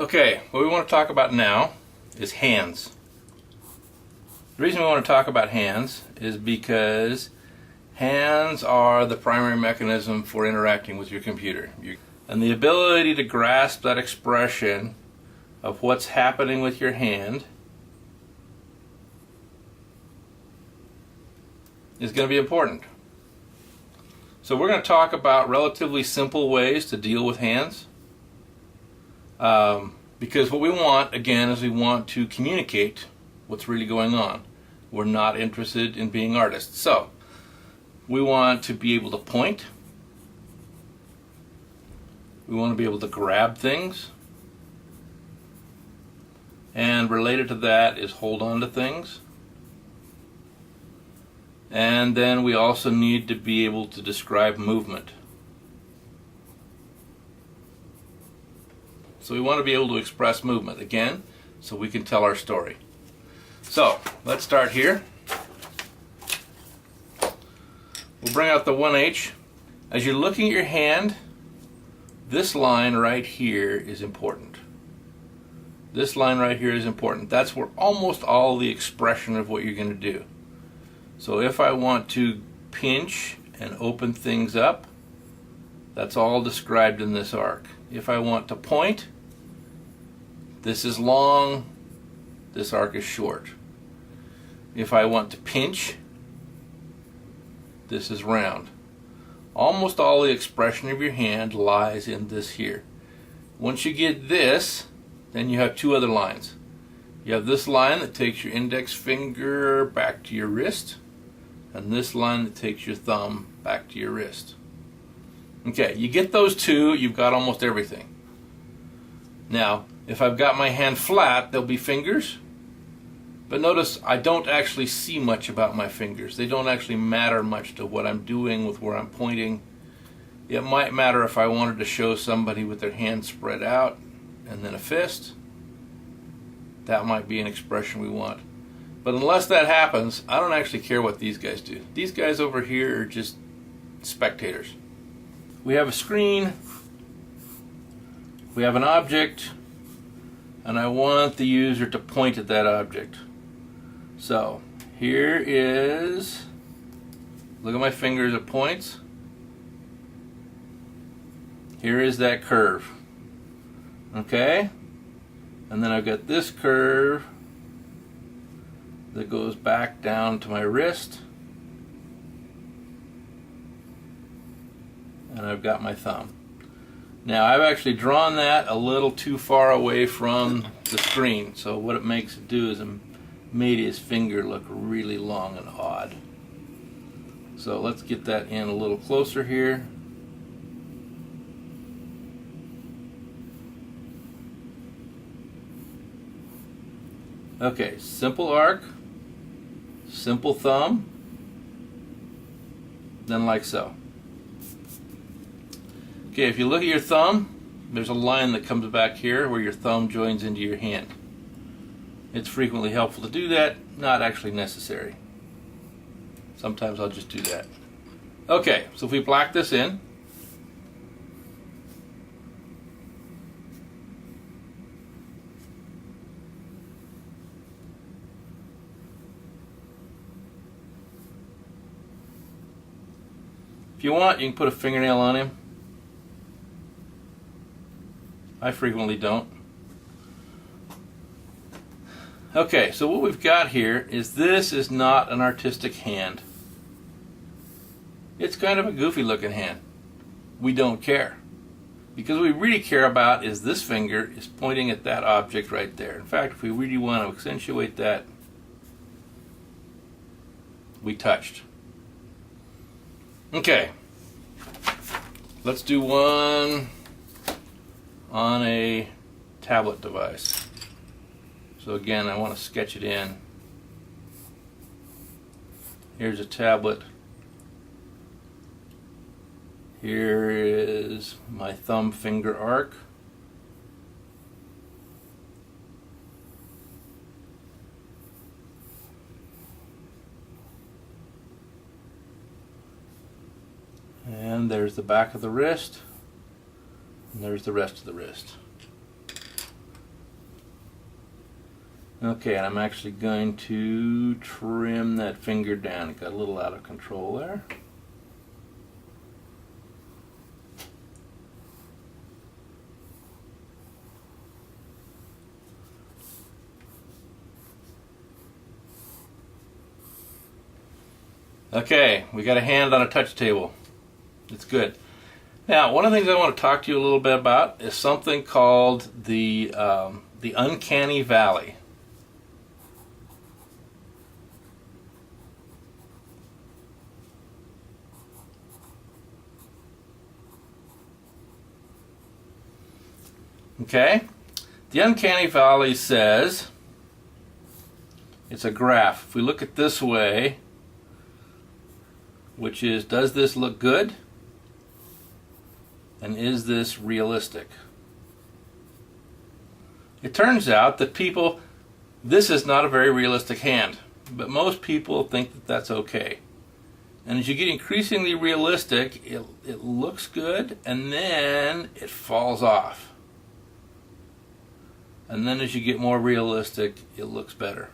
Okay, what we want to talk about now is hands. The reason we want to talk about hands is because hands are the primary mechanism for interacting with your computer. And the ability to grasp that expression of what's happening with your hand is going to be important. So we're going to talk about relatively simple ways to deal with hands. Because what we want, again, is we want to communicate what's really going on. We're not interested in being artists. So, we want to be able to point. We want to be able to grab things. And related to that is hold on to things. And then we also need to be able to describe movement. So we want to be able to express movement, again, so we can tell our story. So, let's start here. We'll bring out the 1H. As you're looking at your hand, this line right here is important. This line right here is important. That's where almost all the expression of what you're going to do. So if I want to pinch and open things up, that's all described in this arc. If I want to point, this is long, this arc is short. If I want to pinch, this is round. Almost all the expression of your hand lies in this here. Once you get this, then you have two other lines. You have this line that takes your index finger back to your wrist, and this line that takes your thumb back to your wrist. Okay, you get those two, you've got almost everything. Now, if I've got my hand flat, there'll be fingers. But notice I don't actually see much about my fingers. They don't actually matter much to what I'm doing with where I'm pointing. It might matter if I wanted to show somebody with their hand spread out and then a fist. That might be an expression we want. But unless that happens, I don't actually care what these guys do. These guys over here are just spectators. We have a screen, we have an object, and I want the user to point at that object. So here is, look at my fingers at points. Here is that curve. Okay? And then I've got this curve that goes back down to my wrist. And I've got my thumb. Now I've actually drawn that a little too far away from the screen, so what it makes it do is it made his finger look really long and odd. So let's get that in a little closer here. Okay, simple arc, simple thumb, then like so. Okay, if you look at your thumb, there's a line that comes back here where your thumb joins into your hand. It's frequently helpful to do that, not actually necessary. Sometimes I'll just do that. Okay, so if we black this in, if you want, you can put a fingernail on him. I frequently don't. Okay, so what we've got here is this is not an artistic hand. It's kind of a goofy looking hand. We don't care. Because what we really care about is this finger is pointing at that object right there. In fact, if we really want to accentuate that, we touched. Okay, let's do one on a tablet device. So again, I want to sketch it in. Here's a tablet. Here is my thumb finger arc. And there's the back of the wrist, and there's the rest of the wrist. Okay, and I'm actually going to trim that finger down. It got a little out of control there. Okay, we got a hand on a touch table. It's good. Now, one of the things I want to talk to you a little bit about is something called the uncanny valley. Okay? The uncanny valley says it's a graph. If we look at this way, which is, does this look good? And is this realistic? It turns out that this is not a very realistic hand, but most people think that that's okay. And as you get increasingly realistic, it looks good, and then it falls off. And then as you get more realistic, it looks better.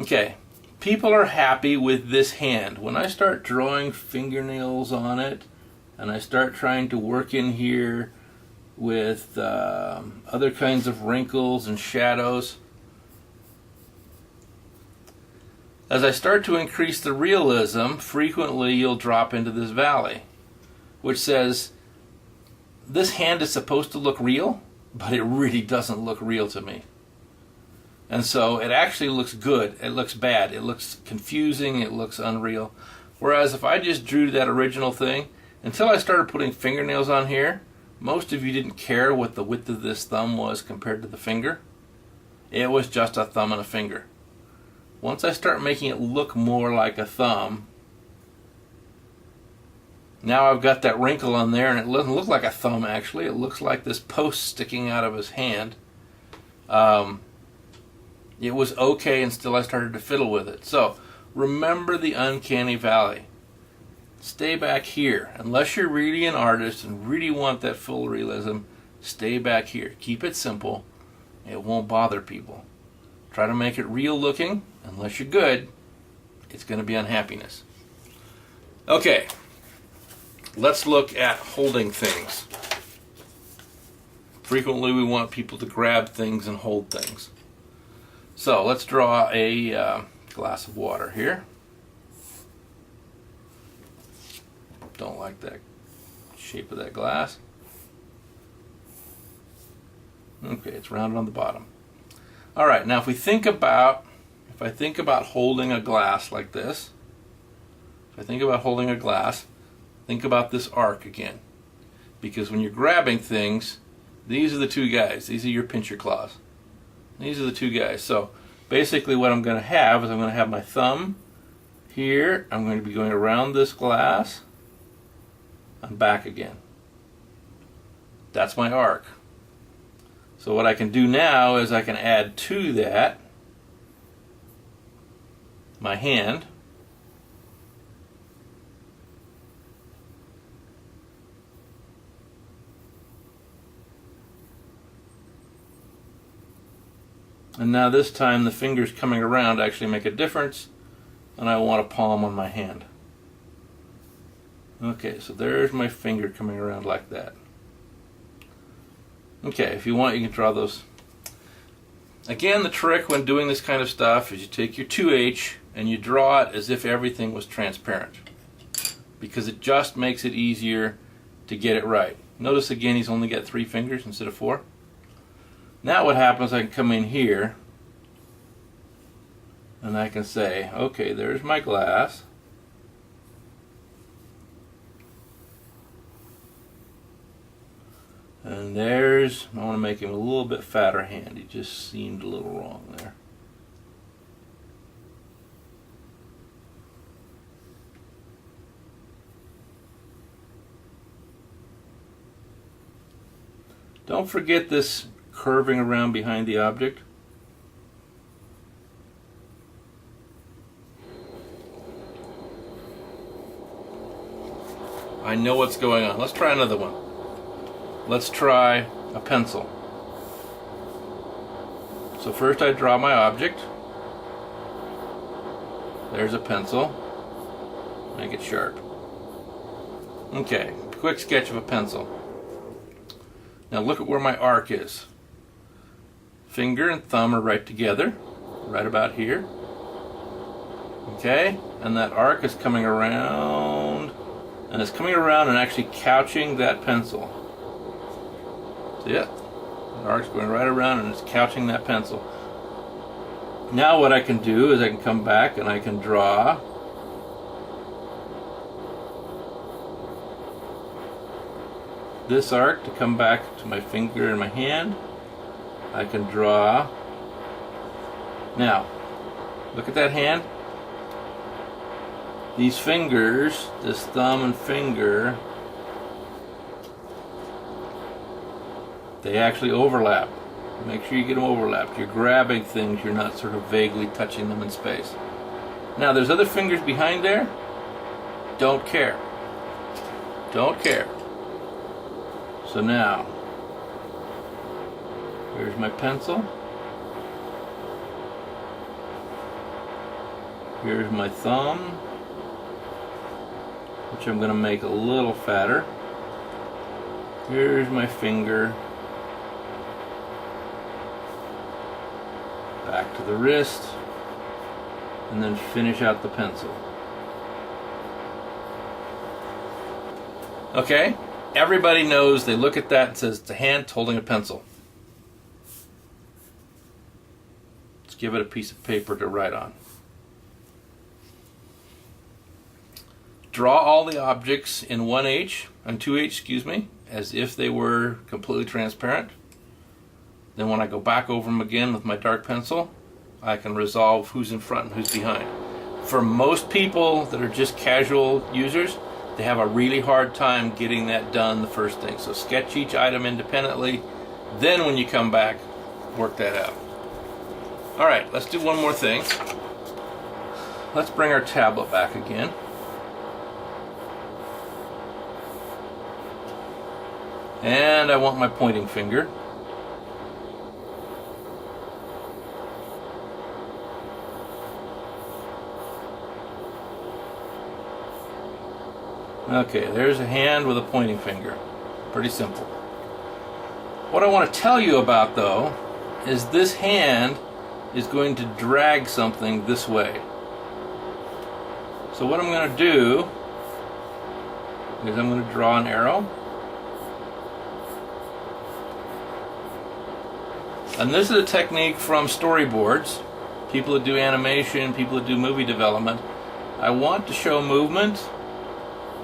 Okay, people are happy with this hand. When I start drawing fingernails on it, and I start trying to work in here with other kinds of wrinkles and shadows, as I start to increase the realism, frequently you'll drop into this valley, which says, this hand is supposed to look real, but it really doesn't look real to me. And so it actually looks good, it looks bad, it looks confusing, it looks unreal. Whereas if I just drew that original thing, until I started putting fingernails on here, most of you didn't care what the width of this thumb was compared to the finger. It was just a thumb and a finger. Once I start making it look more like a thumb, now I've got that wrinkle on there, and it doesn't look like a thumb actually. It looks like this post sticking out of his hand. It was okay until I started to fiddle with it. So remember the uncanny valley. Stay back here. Unless you're really an artist and really want that full realism, stay back here. Keep it simple. It won't bother people. Try to make it real looking. Unless you're good, it's going to be unhappiness. Okay, let's look at holding things. Frequently we want people to grab things and hold things. So let's draw a glass of water here. Don't like that shape of that glass. Okay, it's rounded on the bottom. All right, now if I think about holding a glass like this, think about this arc again. Because when you're grabbing things, these are the two guys. These are your pincher claws. These are the two guys. So basically what I'm going to have is I'm going to have my thumb here. I'm going to be going around this glass and back again. That's my arc. So what I can do now is I can add to that my hand. And now this time the fingers coming around actually make a difference, and I want a palm on my hand. Okay, so there's my finger coming around like that. Okay, if you want, you can draw those. Again, the trick when doing this kind of stuff is you take your 2H and you draw it as if everything was transparent, because it just makes it easier to get it right. Notice again he's only got 3 fingers instead of 4. Now what happens, I can come in here and I can say, okay, there's my glass. And there's, I want to make him a little bit fatter hand. He just seemed a little wrong there. Don't forget this curving around behind the object. I know what's going on. Let's try another one. Let's try a pencil. So first I draw my object. There's a pencil. Make it sharp. Okay, quick sketch of a pencil. Now look at where my arc is. Finger and thumb are right together, right about here. Okay, and that arc is coming around, and it's coming around and actually couching that pencil. See it? The arc's going right around and it's couching that pencil. Now what I can do is I can come back and I can draw this arc to come back to my finger and my hand. I can draw. Now, look at that hand. These fingers, this thumb and finger, they actually overlap. Make sure you get them overlapped. You're grabbing things, you're not sort of vaguely touching them in space. Now, there's other fingers behind there. Don't care. Don't care. So now, here's my pencil. Here's my thumb, which I'm going to make a little fatter. Here's my finger. Back to the wrist. And then finish out the pencil. Okay? Everybody knows, they look at that and says it's a hand holding a pencil. Let's give it a piece of paper to write on. Draw all the objects in 1H and 2H, as if they were completely transparent. Then when I go back over them again with my dark pencil, I can resolve who's in front and who's behind. For most people that are just casual users, they have a really hard time getting that done the first thing. So sketch each item independently, then when you come back, work that out. All right, let's do one more thing. Let's bring our tablet back again. And I want my pointing finger. Okay, there's a hand with a pointing finger. Pretty simple. What I want to tell you about, though, is this hand is going to drag something this way. So what I'm going to do is I'm going to draw an arrow. And this is a technique from storyboards. People that do animation, people that do movie development. I want to show movement.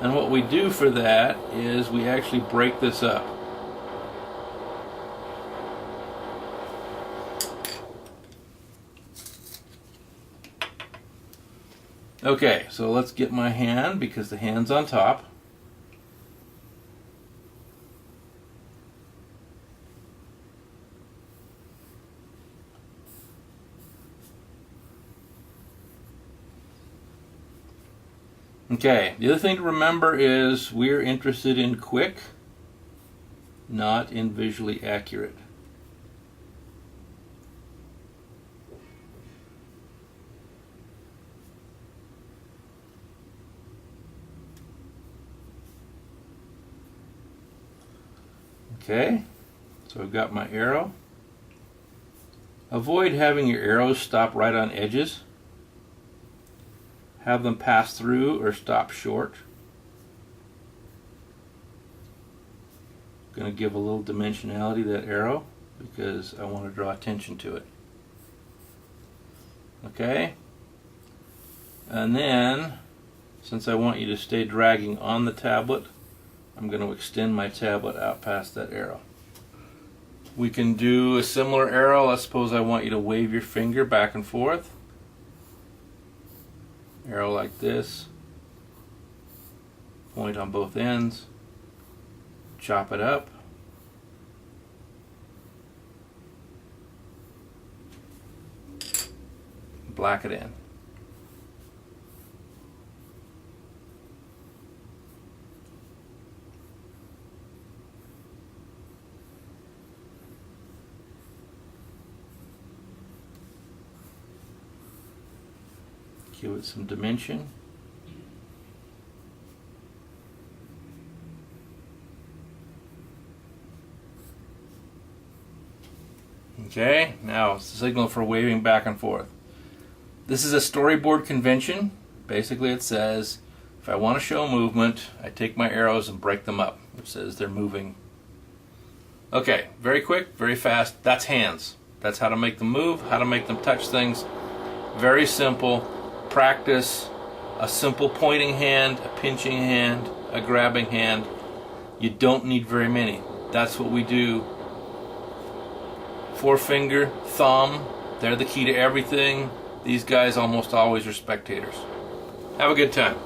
And what we do for that is we actually break this up. Okay, so let's get my hand, because the hand's on top. Okay, the other thing to remember is we're interested in quick, not in visually accurate. Okay, so I've got my arrow. Avoid having your arrows stop right on edges. Have them pass through or stop short. I'm going to give a little dimensionality to that arrow because I want to draw attention to it. Okay? And then, since I want you to stay dragging on the tablet, I'm going to extend my tablet out past that arrow. We can do a similar arrow. Let's suppose I want you to wave your finger back and forth. Arrow like this, point on both ends, chop it up, black it in. Give it some dimension. Okay, now it's the signal for waving back and forth. This is a storyboard convention. Basically it says, if I want to show movement, I take my arrows and break them up, which says they're moving. Okay, very quick, very fast. That's hands. That's how to make them move, how to make them touch things. Very simple. Practice a simple pointing hand, a pinching hand, a grabbing hand. You don't need very many. That's what we do. Forefinger, thumb, they're the key to everything. These guys almost always are spectators. Have a good time.